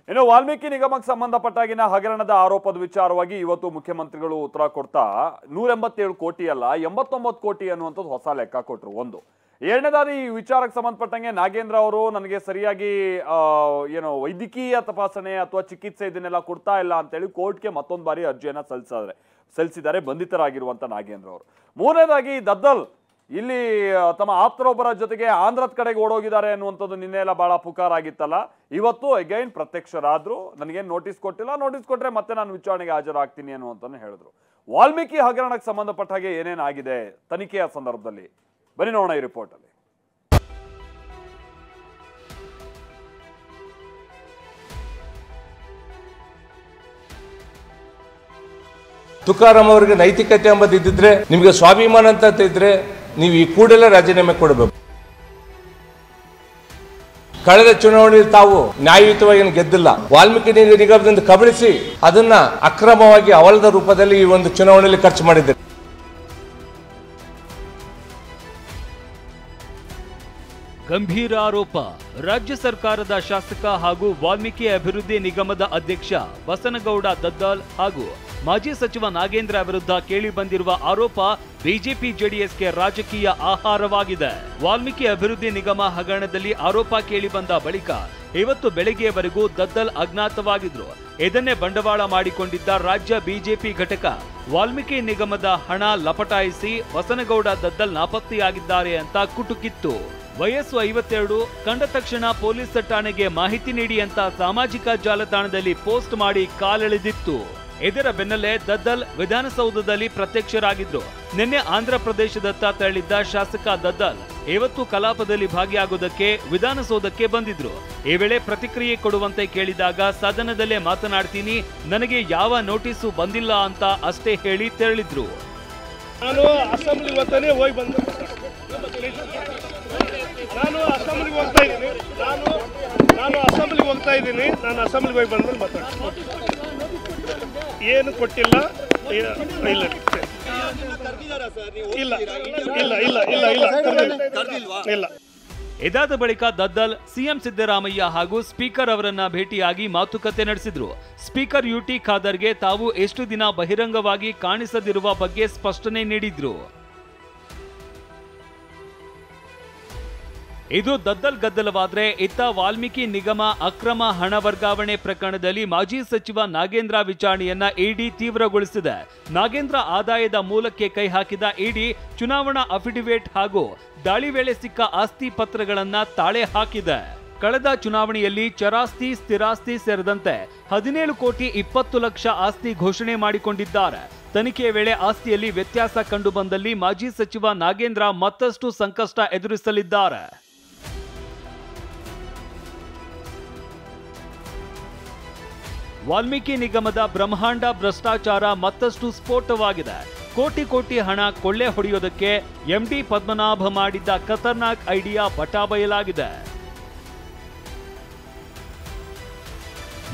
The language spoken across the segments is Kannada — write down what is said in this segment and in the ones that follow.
ಇನ್ನು ವಾಲ್ಮೀಕಿ ನಿಗಮಕ್ಕೆ ಸಂಬಂಧಪಟ್ಟಾಗಿನ ಹಗರಣದ ಆರೋಪದ ವಿಚಾರವಾಗಿ ಇವತ್ತು ಮುಖ್ಯಮಂತ್ರಿಗಳು ಉತ್ತರ ಕೊಡ್ತಾ 187 ಕೋಟಿ ಅಲ್ಲ 89 ಕೋಟಿ ಅನ್ನುವಂಥದ್ದು ಹೊಸ ಲೆಕ್ಕ ಕೊಟ್ಟರು. ಒಂದು ಎರಡನೇದಾಗಿ ಈ ವಿಚಾರಕ್ಕೆ ಸಂಬಂಧಪಟ್ಟಂಗೆ ನಾಗೇಂದ್ರ ಅವರು ನನಗೆ ಸರಿಯಾಗಿ ವೈದ್ಯಕೀಯ ತಪಾಸಣೆ ಅಥವಾ ಚಿಕಿತ್ಸೆ ಇದನ್ನೆಲ್ಲ ಕೊಡ್ತಾ ಇಲ್ಲ ಅಂತೇಳಿ ಕೋರ್ಟ್ಗೆ ಮತ್ತೊಂದು ಬಾರಿ ಅರ್ಜಿಯನ್ನ ಸಲ್ಲಿಸಿದ್ದಾರೆ ಬಂಧಿತರಾಗಿರುವಂತ ನಾಗೇಂದ್ರ ಅವರು. ಮೂರನೇದಾಗಿ ದದ್ದಲ್ ಇಲ್ಲಿ ತಮ್ಮ ಆಪ್ತರೊಬ್ಬರ ಜೊತೆಗೆ ಆಂಧ್ರದ ಕಡೆಗೆ ಓಡೋಗಿದ್ದಾರೆ ಅನ್ನುವಂಥದ್ದು ನಿನ್ನೆ ಎಲ್ಲ ಬಹಳ ಪುಕಾರ ಆಗಿತ್ತಲ್ಲ. ಇವತ್ತು ಅಗೈನ್ ಪ್ರತ್ಯಕ್ಷರಾದ್ರು, ನನಗೇನು ನೋಟಿಸ್ ಕೊಟ್ಟಿಲ್ಲ, ನೋಟಿಸ್ ಕೊಟ್ರೆ ಮತ್ತೆ ನಾನು ವಿಚಾರಣೆಗೆ ಹಾಜರಾಗ್ತೀನಿ ಅನ್ನುವಂಥದ್ದು ಹೇಳಿದ್ರು. ವಾಲ್ಮೀಕಿ ಹಗರಣಕ್ಕೆ ಸಂಬಂಧಪಟ್ಟ ಹಾಗೆ ಏನೇನಾಗಿದೆ ತನಿಖೆಯ ಸಂದರ್ಭದಲ್ಲಿ ಬನ್ನಿ ನೋಡೋಣ ಈ ರಿಪೋರ್ಟ್ ಅಲ್ಲಿ. ತುಕಾರಾಮ್ ಅವರಿಗೆ ನೈತಿಕತೆ ಎಂಬುದು ಇದ್ದಿದ್ರೆ, ನಿಮಗೆ ಸ್ವಾಭಿಮಾನ ಅಂತ ಇದ್ರೆ ನೀವು ಈ ಕೂಡಲೇ ರಾಜೀನಾಮೆ ಕೊಡಬೇಕು. ಕಳೆದ ಚುನಾವಣೆಯಲ್ಲಿ ತಾವು ನ್ಯಾಯಯುತವಾಗಿ ಗೆದ್ದಿಲ್ಲ. ವಾಲ್ಮೀಕಿ ನಿಗಮದಿಂದ ಕಬಳಿಸಿ ಅದನ್ನ ಅಕ್ರಮವಾಗಿ ಅವಲದ ರೂಪದಲ್ಲಿ ಈ ಒಂದು ಚುನಾವಣೆಯಲ್ಲಿ ಖರ್ಚು ಮಾಡಿದ್ದಾರೆ. ಗಂಭೀರ ಆರೋಪ. ರಾಜ್ಯ ಸರ್ಕಾರದ ಶಾಸಕ ಹಾಗೂ ವಾಲ್ಮೀಕಿ ಅಭಿವೃದ್ಧಿ ನಿಗಮದ ಅಧ್ಯಕ್ಷ ಬಸನಗೌಡ ದದ್ದಾಲ್ ಹಾಗೂ ಮಾಜಿ ಸಚಿವ ನಾಗೇಂದ್ರ ವಿರುದ್ಧ ಕೇಳಿ ಬಂದಿರುವ ಆರೋಪ ಬಿಜೆಪಿ ಜೆಡಿಎಸ್ಗೆ ರಾಜಕೀಯ ಆಹಾರವಾಗಿದೆ. ವಾಲ್ಮೀಕಿ ಅಭಿವೃದ್ಧಿ ನಿಗಮ ಹಗರಣದಲ್ಲಿ ಆರೋಪ ಕೇಳಿ ಬಂದ ಬಳಿಕ ಇವತ್ತು ಬೆಳಗ್ಗೆಯವರೆಗೂ ದದ್ದಲ್ ಅಜ್ಞಾತವಾಗಿದ್ರು. ಇದನ್ನೇ ಬಂಡವಾಳ ಮಾಡಿಕೊಂಡಿದ್ದ ರಾಜ್ಯ ಬಿಜೆಪಿ ಘಟಕ ವಾಲ್ಮೀಕಿ ನಿಗಮದ ಹಣ ಲಪಟಾಯಿಸಿ ಬಸನಗೌಡ ದದ್ದಲ್ ನಾಪತ್ತೆಯಾಗಿದ್ದಾರೆ ಅಂತ ಕುಟುಕಿತ್ತು. ವಯಸ್ಸು 52, ಕಂಡ ತಕ್ಷಣ ಪೊಲೀಸ್ ಠಾಣೆಗೆ ಮಾಹಿತಿ ನೀಡಿ ಅಂತ ಸಾಮಾಜಿಕ ಜಾಲತಾಣದಲ್ಲಿ ಪೋಸ್ಟ್ ಮಾಡಿ ಕಾಲೆಳೆದಿತ್ತು. ಇದರ ಬೆನ್ನಲ್ಲೇ ದದ್ದಲ್ ವಿಧಾನಸೌಧದಲ್ಲಿ ಪ್ರತ್ಯಕ್ಷರಾಗಿದ್ರು. ನಿನ್ನೆ ಆಂಧ್ರ ಪ್ರದೇಶದತ್ತ ತೆರಳಿದ್ದ ಶಾಸಕ ದದ್ದಲ್ ಇವತ್ತು ಕಲಾಪದಲ್ಲಿ ಭಾಗಿಯಾಗುವುದಕ್ಕೆ ವಿಧಾನಸೌಧಕ್ಕೆ ಬಂದಿದ್ರು. ಈ ವೇಳೆ ಪ್ರತಿಕ್ರಿಯೆ ಕೊಡುವಂತೆ ಕೇಳಿದಾಗ ಸದನದಲ್ಲೇ ಮಾತನಾಡ್ತೀನಿ, ನನಗೆ ಯಾವ ನೋಟಿಸು ಬಂದಿಲ್ಲ ಅಂತ ಅಷ್ಟೇ ಹೇಳಿ ತೆರಳಿದ್ರು. ನಾನು ಅಸೆಂಬ್ಲಿಗೆ ಹೋಗ್ತಾ ಇದ್ದೀನಿ. ನಾನು ಅಸೆಂಬ್ಲಿಗೆ ಹೋಗಿ ಬಂದ್ಮೇಲೆ ಮಾತಾಡ್ತೀನಿ. ಏನು ಕೊಟ್ಟಿಲ್ಲ, ಇಲ್ಲ. ಇದಾದ ಬಳಿಕ ದದ್ದಲ್ ಸಿಎಂ ಸಿದ್ದರಾಮಯ್ಯ ಹಾಗೂ ಸ್ಪೀಕರ್ ಅವರನ್ನ ಭೇಟಿಯಾಗಿ ಮಾತುಕತೆ ನಡೆಸಿದ್ರು. ಸ್ಪೀಕರ್ ಯುಟಿ ಖಾದರ್ಗೆ ತಾವು ಎಷ್ಟು ದಿನ ಬಹಿರಂಗವಾಗಿ ಕಾಣಿಸದಿರುವ ಬಗ್ಗೆ ಸ್ಪಷ್ಟನೆ ನೀಡಿದ್ರು. ಇದು ದದ್ದಲ್ ಗದ್ದಲವಾದ್ರೆ ಇತ್ತ ವಾಲ್ಮೀಕಿ ನಿಗಮ ಅಕ್ರಮ ಹಣ ವರ್ಗಾವಣೆ ಪ್ರಕರಣದಲ್ಲಿ ಮಾಜಿ ಸಚಿವ ನಾಗೇಂದ್ರ ವಿಚಾರಣೆಯನ್ನ ಇಡಿ ತೀವ್ರಗೊಳಿಸಿದೆ. ನಾಗೇಂದ್ರ ಆದಾಯದ ಮೂಲಕ್ಕೆ ಕೈ ಹಾಕಿದ ಇಡಿ ಚುನಾವಣಾ ಅಫಿಡವಿಟ್ ಹಾಗೂ ದಾಳಿ ವೇಳೆ ಸಿಕ್ಕ ಆಸ್ತಿ ಪತ್ರಗಳನ್ನ ತಾಳೆ ಹಾಕಿದೆ. ಕಳೆದ ಚುನಾವಣೆಯಲ್ಲಿ ಚರಾಸ್ತಿ ಸ್ಥಿರಾಸ್ತಿ ಸೇರಿದಂತೆ 17 ಕೋಟಿ 20 ಲಕ್ಷ ಆಸ್ತಿ ಘೋಷಣೆ ಮಾಡಿಕೊಂಡಿದ್ದಾರೆ. ತನಿಖೆಯ ವೇಳೆ ಆಸ್ತಿಯಲ್ಲಿ ವ್ಯತ್ಯಾಸ ಕಂಡು ಬಂದಲ್ಲಿ ಮಾಜಿ ಸಚಿವ ನಾಗೇಂದ್ರ ಮತ್ತಷ್ಟು ಸಂಕಷ್ಟ ಎದುರಿಸಲಿದ್ದಾರೆ. ವಾಲ್ಮೀಕಿ ನಿಗಮದ ಬ್ರಹ್ಮಾಂಡ ಭ್ರಷ್ಟಾಚಾರ ಮತ್ತಷ್ಟು ಸ್ಫೋಟವಾಗಿದೆ. ಕೋಟಿ ಕೋಟಿ ಹಣ ಕೊಳ್ಳೆ ಹೊಡೆಯೋದಕ್ಕೆ ಎಂಡಿ ಪದ್ಮನಾಭ ಮಾಡಿದ್ದ ಖತರ್ನಾಕ್ ಐಡಿಯಾ ಬಟಾಬಯಲಾಗಿದೆ.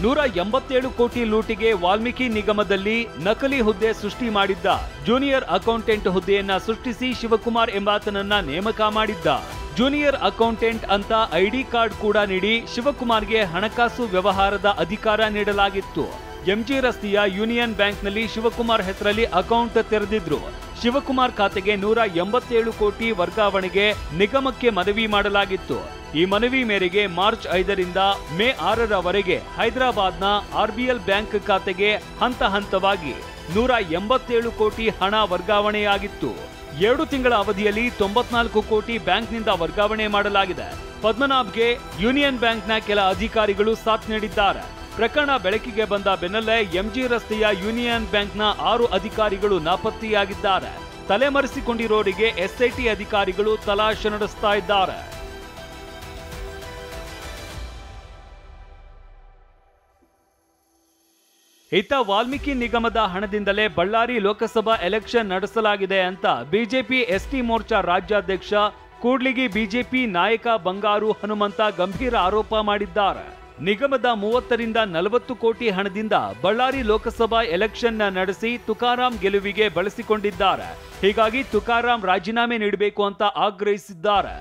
187 ಕೋಟಿ ಲೂಟಿಗೆ ವಾಲ್ಮೀಕಿ ನಿಗಮದಲ್ಲಿ ನಕಲಿ ಹುದ್ದೆ ಸೃಷ್ಟಿ ಮಾಡಿದ್ದ ಜೂನಿಯರ್ ಅಕೌಂಟೆಂಟ್ ಹುದ್ದೆಯನ್ನ ಸೃಷ್ಟಿಸಿ ಶಿವಕುಮಾರ್ ಎಂಬಾತನನ್ನ ನೇಮಕ ಮಾಡಿದ್ದ. ಜೂನಿಯರ್ ಅಕೌಂಟೆಂಟ್ ಅಂತ ಐಡಿ ಕಾರ್ಡ್ ಕೂಡ ನೀಡಿ ಶಿವಕುಮಾರ್ಗೆ ಹಣಕಾಸು ವ್ಯವಹಾರದ ಅಧಿಕಾರ ನೀಡಲಾಗಿತ್ತು. ಎಂಜಿ ರಸ್ತೆಯ ಯೂನಿಯನ್ ಬ್ಯಾಂಕ್ನಲ್ಲಿ ಶಿವಕುಮಾರ್ ಹೆಸರಲ್ಲಿ ಅಕೌಂಟ್ ತೆರೆದಿದ್ರು. ಶಿವಕುಮಾರ್ ಖಾತೆಗೆ 187 ಕೋಟಿ ವರ್ಗಾವಣೆಗೆ ನಿಗಮಕ್ಕೆ ಮನವಿ ಮಾಡಲಾಗಿತ್ತು. ಈ ಮನವಿ ಮೇರೆಗೆ ಮಾರ್ಚ್ 5ರಿಂದ ಮೇ 6ರವರೆಗೆ ಹೈದರಾಬಾದ್ನ ಆರ್ಬಿಎಲ್ ಬ್ಯಾಂಕ್ ಖಾತೆಗೆ ಹಂತ ಹಂತವಾಗಿ 187 ಕೋಟಿ ಹಣ ವರ್ಗಾವಣೆಯಾಗಿತ್ತು. 2 ತಿಂಗಳ ಅವಧಿಯಲ್ಲಿ 94 ಕೋಟಿ ಬ್ಯಾಂಕ್ನಿಂದ ವರ್ಗಾವಣೆ ಮಾಡಲಾಗಿದೆ. ಪದ್ಮನಾಭ್ಗೆ ಯೂನಿಯನ್ ಬ್ಯಾಂಕ್ನ ಕೆಲ ಅಧಿಕಾರಿಗಳು ಸಾಥ್ ನೀಡಿದ್ದಾರೆ. ಪ್ರಕರಣ ಬೆಳಕಿಗೆ ಬಂದ ಬೆನ್ನಲ್ಲೇ ಎಂಜಿ ರಸ್ತೆಯ ಯೂನಿಯನ್ ಬ್ಯಾಂಕ್ನ 6 ಅಧಿಕಾರಿಗಳು ನಾಪತ್ತೆಯಾಗಿದ್ದಾರೆ. ತಲೆಮರೆಸಿಕೊಂಡಿರೋರಿಗೆ ಎಸ್ಐಟಿ ಅಧಿಕಾರಿಗಳು ತಲಾಶೆ ನಡೆಸ್ತಾ ಇದ್ದಾರೆ. ಇತ್ತ ವಾಲ್ಮೀಕಿ ನಿಗಮದ ಹಣದಿಂದಲೇ ಬಳ್ಳಾರಿ ಲೋಕಸಭಾ ಎಲೆಕ್ಷನ್ ನಡೆಸಲಾಗಿದೆ ಅಂತ ಬಿಜೆಪಿ ಎಸ್ಟಿ ಮೋರ್ಚಾ ರಾಜ್ಯಾಧ್ಯಕ್ಷ ಕೂಡ್ಲಿಗಿ ಬಿಜೆಪಿ ನಾಯಕ ಬಂಗಾರು ಹನುಮಂತ ಗಂಭೀರ ಆರೋಪ ಮಾಡಿದ್ದಾರೆ. ನಿಗಮದ 30ರಿಂದ 40 ಕೋಟಿ ಹಣದಿಂದ ಬಳ್ಳಾರಿ ಲೋಕಸಭಾ ಎಲೆಕ್ಷನ್ ನಡೆಸಿ ತುಕಾರಾಂ ಗೆಲುವಿಗೆ ಬಳಸಿಕೊಂಡಿದ್ದಾರೆ. ಹೀಗಾಗಿ ತುಕಾರಾಂ ರಾಜೀನಾಮೆ ನೀಡಬೇಕು ಅಂತ ಆಗ್ರಹಿಸಿದ್ದಾರೆ.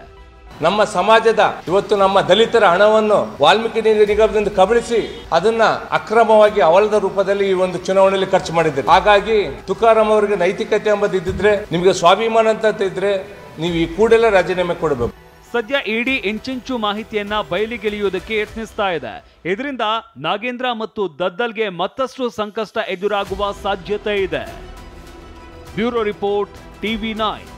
ನಮ್ಮ ಸಮಾಜದ ಇವತ್ತು ನಮ್ಮ ದಲಿತರ ಹಣವನ್ನು ವಾಲ್ಮೀಕಿ ನಿಗಮದಿಂದ ಕಬಳಿಸಿ ಅದನ್ನ ಅಕ್ರಮವಾಗಿ ಅವಳದ ರೂಪದಲ್ಲಿ ಈ ಒಂದು ಚುನಾವಣೆಯಲ್ಲಿ ಖರ್ಚು ಮಾಡಿದ್ದಾರೆ. ಹಾಗಾಗಿ ತುಕಾರಾಂ ಅವರಿಗೆ ನೈತಿಕತೆ ಎಂಬುದು ಇದ್ದಿದ್ರೆ, ನಿಮಗೆ ಸ್ವಾಭಿಮಾನ ಅಂತ ಇದ್ರೆ ನೀವು ಈ ಕೂಡಲೇ ರಾಜೀನಾಮೆ ಕೊಡಬೇಕು. ಸದ್ಯ ಇಡಿ ಇಂಚಿಂಚು ಮಾಹಿತಿಯನ್ನ ಬಯಲಿಗೆಳೆಯುವುದಕ್ಕೆ ಯತ್ನಿಸ್ತಾ ಇದೆ. ಇದರಿಂದ ನಾಗೇಂದ್ರ ಮತ್ತು ದದ್ದಲ್ಗೆ ಮತ್ತಷ್ಟು ಸಂಕಷ್ಟ ಎದುರಾಗುವ ಸಾಧ್ಯತೆ ಇದೆ. Bureau report, TV9.